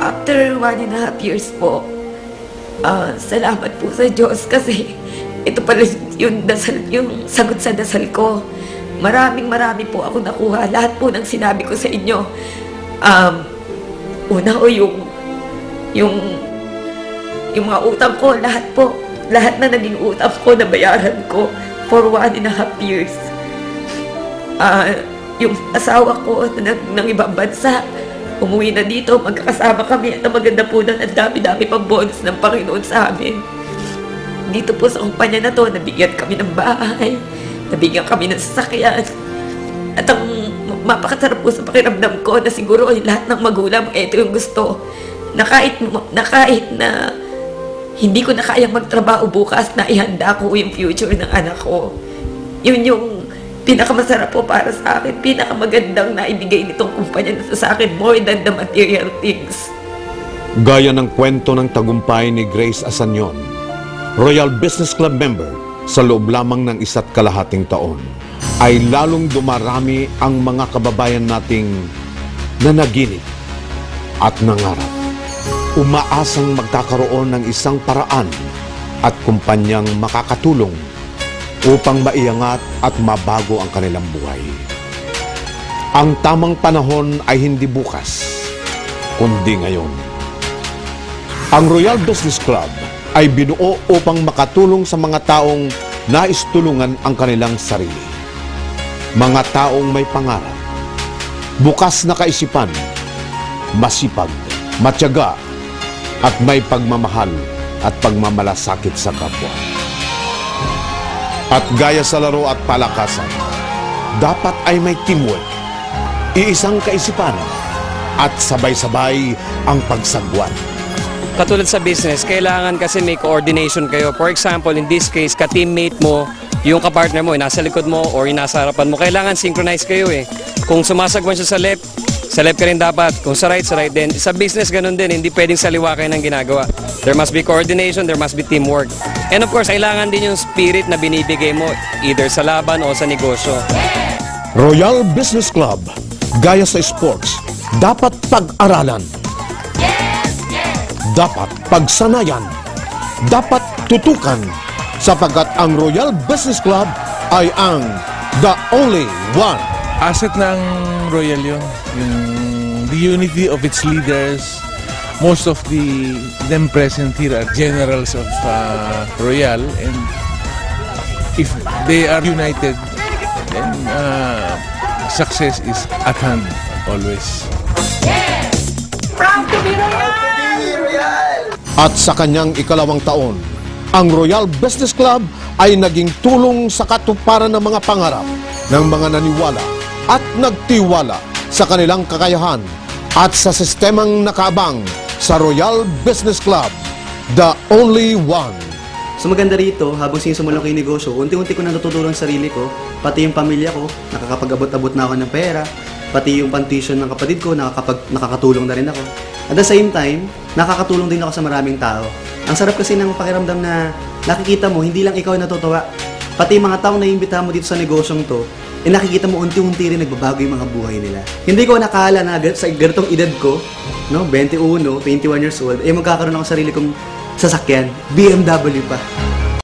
After 1.5 years po, salamat po sa Diyos kasi ito pala yung sagot sa dasal ko. Maraming po ako nakuha. Lahat po ng sinabi ko sa inyo. Una ko yung mga utang ko, lahat po. Lahat na naging utang ko, nabayaran ko for 1.5 years. Yung asawa ko ng ibang bansa, umuwi na dito, magkakasama kami at ang maganda po na ang dami-dami pang bonus ng Panginoon sa amin. Dito po sa kumpanya na to, nabigyan kami ng bahay, nabigyan kami ng sasakyan. At ang mapakasarap po sa pakiramdam ko na siguro ay lahat ng magulang, ito yung gusto. Na kahit na hindi ko na kayang magtrabaho bukas, na ihanda ko yung future ng anak ko. Yun yung pinakamasarap po para sa akin, pinakamagandang naibigay nitong kumpanya na sa akin, more than the material things. Gaya ng kwento ng tagumpay ni Grace Asanyon, Royal Business Club member sa loob lamang ng 1.5 taon, ay lalong dumarami ang mga kababayan nating nanaginip at nangarap. Umaasang magkakaroon ng isang paraan at kumpanyang makakatulong upang maiangat at mabago ang kanilang buhay. Ang tamang panahon ay hindi bukas, kundi ngayon. Ang Royal Business Club ay binuo upang makatulong sa mga taong nais tulungan ang kanilang sarili. Mga taong may pangarap, bukas na kaisipan, masipag, matyaga, at may pagmamahal at pagmamalasakit sa kapwa. At gaya sa laro at palakasan, dapat ay may teamwork, iisang kaisipan, at sabay-sabay ang pagsagwan. Katulad sa business, kailangan kasi may coordination kayo. For example, in this case, ka-teammate mo, yung kapartner mo, nasa likod mo or nasa harapan mo, kailangan synchronize kayo eh. Kung sumasagwan siya sa left ka rin dapat. Kung sa right din. Sa business, ganun din. Hindi pwedeng saliwa kayo ng ginagawa. There must be coordination, there must be teamwork. And of course, kailangan din yung spirit na binibigay mo either sa laban o sa negosyo. Royal Business Club, gaya sa sports, dapat pag-aralan. Dapat pagsanayan. Dapat tutukan. Sapagkat ang Royal Business Club ay ang the only one. Asset ng Royal yun. The unity of its leaders. Most of them present here are generals of Royal, and if they are united, then success is at hand always. Proud to be Royal! At sa kanyang 2 taon, ang Royal Business Club ay naging tulong sa katuparan ng mga pangarap ng mga naniwala at nagtiwala sa kanilang kakayahan at sa sistemang nakaabang sa Royal Business Club, the only one. So maganda rito, habang sinisimulan ko yung negosyo, unti-unti ko na natutulong ang sarili ko, pati yung pamilya ko, nakakapag-abot-abot na ako ng pera, pati yung pantuition ng kapatid ko, nakakatulong na rin ako. At the same time, nakakatulong din ako sa maraming tao. Ang sarap kasi ng pakiramdam na nakikita mo, hindi lang ikaw yung natutuwa, pati yung mga taong naiimbitahan mo dito sa negosyong to, nakikita mo unti-unti rin nagbabago yung mga buhay nila. Hindi ko nakala na sa ganitong edad ko, 21, 21 years old, magkakaroon ako sarili kong sasakyan, BMW pa.